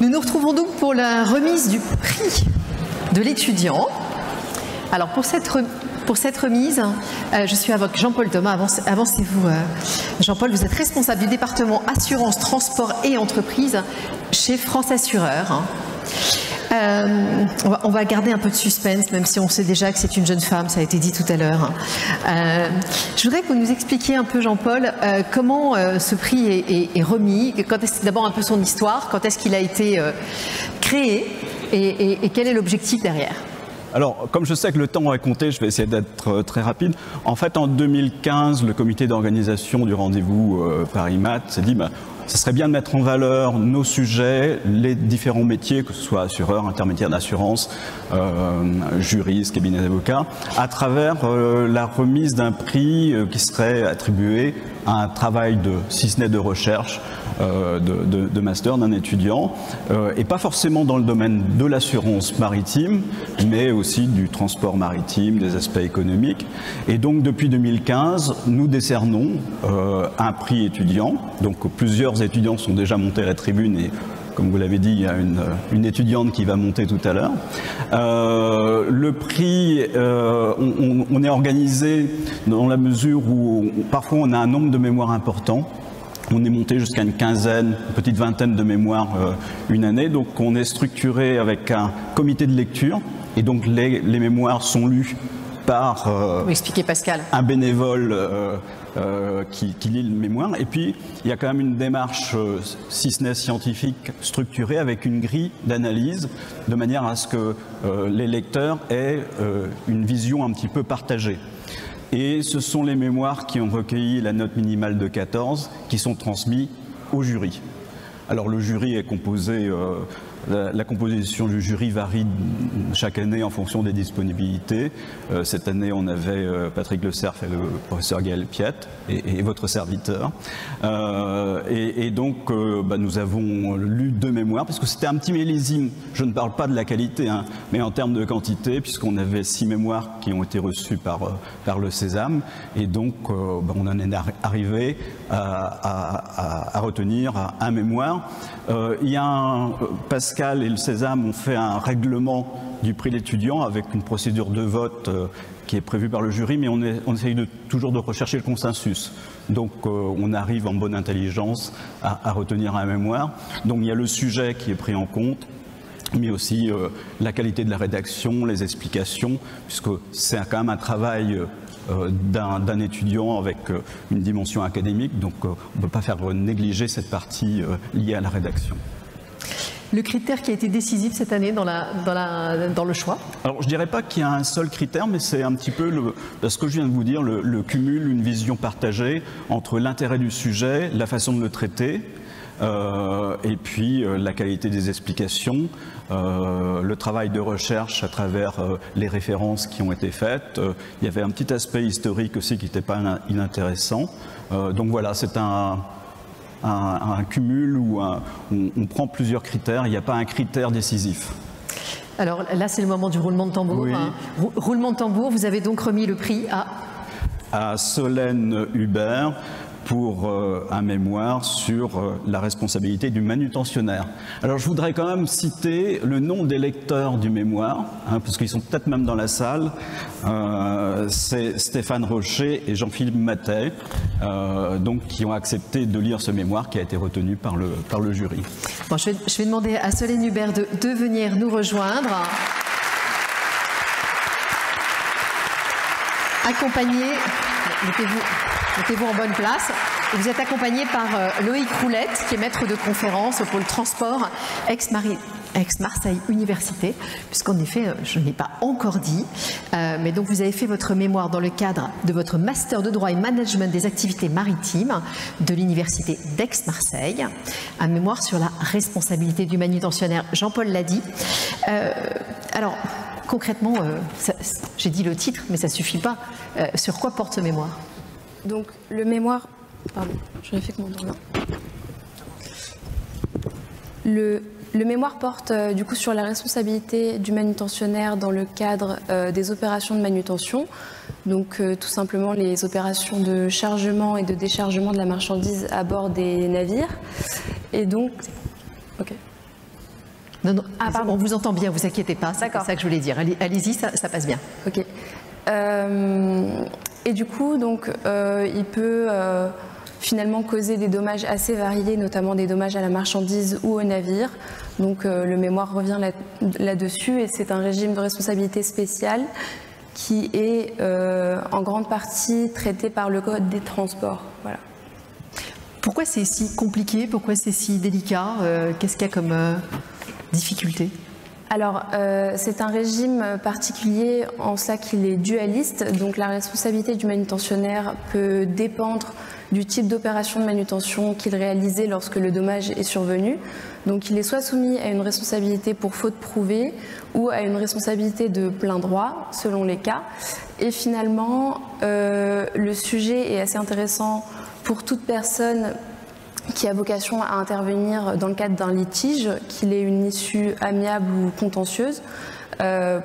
Nous nous retrouvons donc pour la remise du prix de l'étudiant. Alors pour cette remise, je suis avec Jean-Paul Thomas. Avancez-vous, Jean-Paul, vous êtes responsable du département assurance, transport et entreprise chez France Assureur. On va garder un peu de suspense, même si on sait déjà que c'est une jeune femme, ça a été dit tout à l'heure. Je voudrais que vous nous expliquiez un peu, Jean-Paul, comment ce prix est remis, d'abord un peu son histoire, quand est-ce qu'il a été créé et quel est l'objectif derrière. Alors, comme je sais que le temps est compté, je vais essayer d'être très rapide. En fait, en 2015, le comité d'organisation du rendez-vous Paris-Mat s'est dit ça serait bien de mettre en valeur nos sujets, les différents métiers, que ce soit assureur, intermédiaire d'assurance, juriste, cabinet d'avocat, à travers la remise d'un prix qui serait attribué à un travail si ce n'est de recherche, de master d'un étudiant, et pas forcément dans le domaine de l'assurance maritime, mais aussi du transport maritime, des aspects économiques. Et donc depuis 2015, nous décernons un prix étudiant. Donc plusieurs étudiants sont déjà montés à la tribune et comme vous l'avez dit, il y a une étudiante qui va monter tout à l'heure. Le prix, on est organisé dans la mesure où parfois on a un nombre de mémoires important. On est monté jusqu'à une petite vingtaine de mémoires une année. Donc on est structuré avec un comité de lecture et donc les mémoires sont lues par Pascal. Un bénévole qui lit le mémoire. Et puis il y a quand même une démarche, si ce n'est scientifique, structurée avec une grille d'analyse de manière à ce que les lecteurs aient une vision un petit peu partagée. Et ce sont les mémoires qui ont recueilli la note minimale de 14 qui sont transmis au jury. Alors le jury est composé, la composition du jury varie chaque année en fonction des disponibilités. Cette année, on avait Patrick Le Cerf et le professeur Gaël Piette et votre serviteur. Et donc, nous avons lu 2 mémoires, parce que c'était un petit millésime. Je ne parle pas de la qualité, hein, mais en termes de quantité, puisqu'on avait 6 mémoires qui ont été reçues par le Sésame. Et donc, on en est arrivé à retenir un mémoire. Il y a Pascal et le Sésame ont fait un règlement du prix d'étudiant avec une procédure de vote qui est prévue par le jury, mais on essaye toujours de rechercher le consensus. Donc on arrive en bonne intelligence à retenir un mémoire. Donc il y a le sujet qui est pris en compte, mais aussi la qualité de la rédaction, les explications, puisque c'est quand même un travail d'un étudiant avec une dimension académique, donc on ne peut pas faire négliger cette partie liée à la rédaction. Le critère qui a été décisif cette année dans le choix? Alors je ne dirais pas qu'il y a un seul critère, mais c'est un petit peu ce que je viens de vous dire, le cumul, une vision partagée entre l'intérêt du sujet, la façon de le traiter, et puis la qualité des explications, le travail de recherche à travers les références qui ont été faites. Il y avait un petit aspect historique aussi qui n'était pas inintéressant. Donc voilà, c'est un cumul où on prend plusieurs critères, il n'y a pas un critère décisif. Alors là, c'est le moment du roulement de tambour. Oui. Roulement de tambour, vous avez donc remis le prix à Solène Hubert pour un mémoire sur la responsabilité du manutentionnaire. Alors je voudrais quand même citer le nom des lecteurs du mémoire, hein, parce qu'ils sont peut-être même dans la salle. C'est Stéphane Rocher et Jean-Philippe Matet, donc, qui ont accepté de lire ce mémoire qui a été retenu par le jury. Bon, je vais demander à Solène Hubert de venir nous rejoindre. Accompagné, mettez-vous en bonne place. Et vous êtes accompagné par Loïc Roulette, qui est maître de conférence au pôle transport Aix-Marseille Université, puisqu'en effet, je ne l'ai pas encore dit, mais donc vous avez fait votre mémoire dans le cadre de votre master de droit et management des activités maritimes de l'université d'Aix-Marseille, un mémoire sur la responsabilité du manutentionnaire. Jean-Paul l'a dit. Alors, concrètement, j'ai dit le titre, mais ça ne suffit pas. Sur quoi porte ce mémoire? Donc, le mémoire... Pardon, je l'ai fait avec mon doigt. Le mémoire porte du coup sur la responsabilité du manutentionnaire dans le cadre des opérations de manutention. Donc tout simplement les opérations de chargement et de déchargement de la marchandise à bord des navires. Et donc... Ok. Non, non, on vous entend bien, vous inquiétez pas, c'est ça que je voulais dire. Allez-y, ça passe bien. Ok. Et du coup, donc, il peut finalement causer des dommages assez variés, notamment des dommages à la marchandise ou au navire. Donc le mémoire revient là-dessus et c'est un régime de responsabilité spéciale qui est en grande partie traité par le Code des transports. Voilà. Pourquoi c'est si compliqué? Pourquoi c'est si délicat? Qu'est-ce qu'il y a comme difficulté? Alors, c'est un régime particulier en cela qu'il est dualiste. Donc la responsabilité du manutentionnaire peut dépendre du type d'opération de manutention qu'il réalisait lorsque le dommage est survenu. Donc il est soit soumis à une responsabilité pour faute prouvée ou à une responsabilité de plein droit, selon les cas. Et finalement, le sujet est assez intéressant pour toute personne qui a vocation à intervenir dans le cadre d'un litige, qu'il ait une issue amiable ou contentieuse,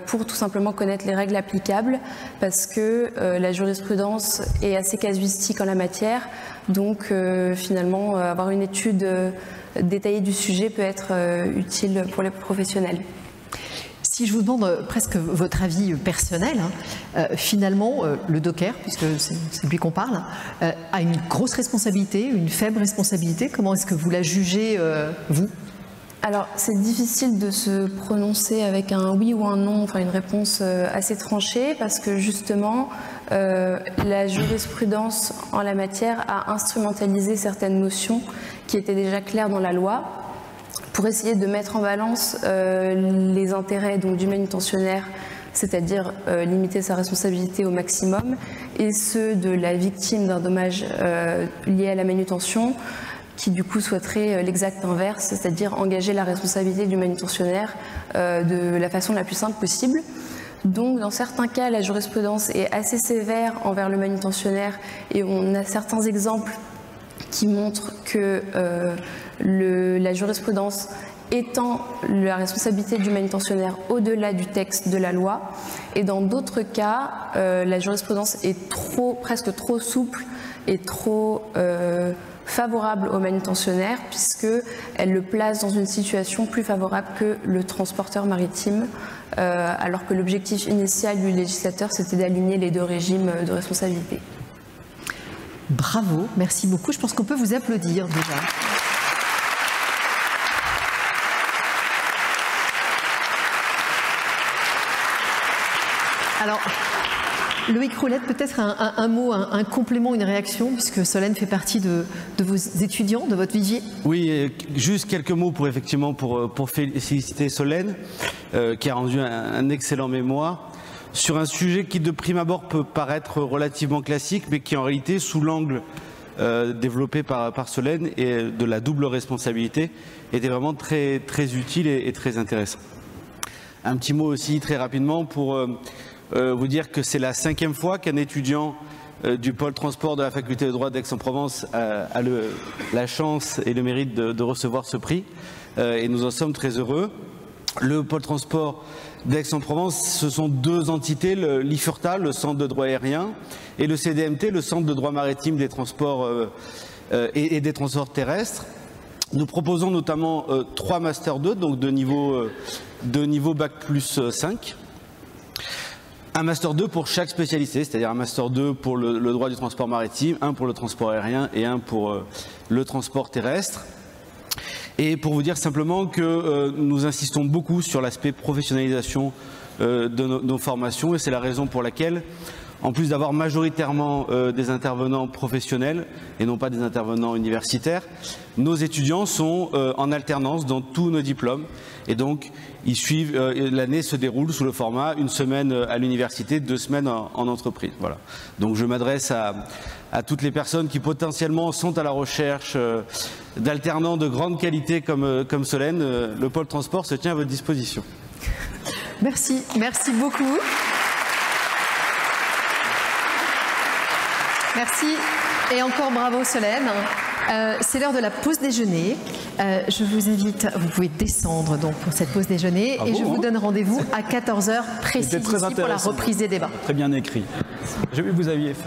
pour tout simplement connaître les règles applicables, parce que la jurisprudence est assez casuistique en la matière, donc finalement avoir une étude détaillée du sujet peut être utile pour les professionnels. Si je vous demande presque votre avis personnel, finalement, le docker, puisque c'est lui qu'on parle, a une grosse responsabilité, une faible responsabilité. Comment est-ce que vous la jugez, vous? Alors, c'est difficile de se prononcer avec un oui ou un non, enfin une réponse assez tranchée, parce que justement, la jurisprudence en la matière a instrumentalisé certaines notions qui étaient déjà claires dans la loi, pour essayer de mettre en balance les intérêts donc, du manutentionnaire, c'est-à-dire limiter sa responsabilité au maximum, et ceux de la victime d'un dommage lié à la manutention, qui du coup souhaiterait l'exact inverse, c'est-à-dire engager la responsabilité du manutentionnaire de la façon la plus simple possible. Donc dans certains cas, la jurisprudence est assez sévère envers le manutentionnaire, et on a certains exemples qui montrent que la jurisprudence étend la responsabilité du manutentionnaire au-delà du texte de la loi, et dans d'autres cas, la jurisprudence est presque trop souple et trop favorable au manutentionnaire, puisqu'elle le place dans une situation plus favorable que le transporteur maritime, alors que l'objectif initial du législateur, c'était d'aligner les deux régimes de responsabilité. Bravo, merci beaucoup. Je pense qu'on peut vous applaudir déjà. Alors, Loïc Roulette, peut-être un mot, un complément, une réaction, puisque Solène fait partie de vos étudiants, de votre vivier. Oui, juste quelques mots pour féliciter Solène, qui a rendu un excellent mémoire sur un sujet qui de prime abord peut paraître relativement classique, mais qui en réalité, sous l'angle développé par Solène et de la double responsabilité, était vraiment très, très utile et très intéressant. Un petit mot aussi très rapidement pour vous dire que c'est la 5e fois qu'un étudiant du pôle transport de la faculté de droit d'Aix-en-Provence a la chance et le mérite de recevoir ce prix, et nous en sommes très heureux. Le pôle transport d'Aix-en-Provence, ce sont deux entités, l'IFURTA, le centre de droit aérien, et le CDMT, le centre de droit maritime des transports et des transports terrestres. Nous proposons notamment 3 Master 2, donc de niveau Bac plus 5. Un Master 2 pour chaque spécialité, c'est-à-dire un Master 2 pour le droit du transport maritime, un pour le transport aérien et un pour le transport terrestre. Et pour vous dire simplement que nous insistons beaucoup sur l'aspect professionnalisation de nos formations, et c'est la raison pour laquelle, en plus d'avoir majoritairement des intervenants professionnels et non pas des intervenants universitaires, nos étudiants sont en alternance dans tous nos diplômes, et donc ils suivent, l'année se déroule sous le format 1 semaine à l'université, 2 semaines en entreprise. Voilà. Donc je m'adresse à toutes les personnes qui potentiellement sont à la recherche d'alternants de grande qualité comme Solène. Le pôle transport se tient à votre disposition. Merci, merci beaucoup. Merci et encore bravo Solène. C'est l'heure de la pause déjeuner. Je vous invite, vous pouvez descendre donc pour cette pause déjeuner, et je vous donne rendez-vous à 14h précis pour la reprise des débats. Très bien écrit. J'ai vu que vous aviez fait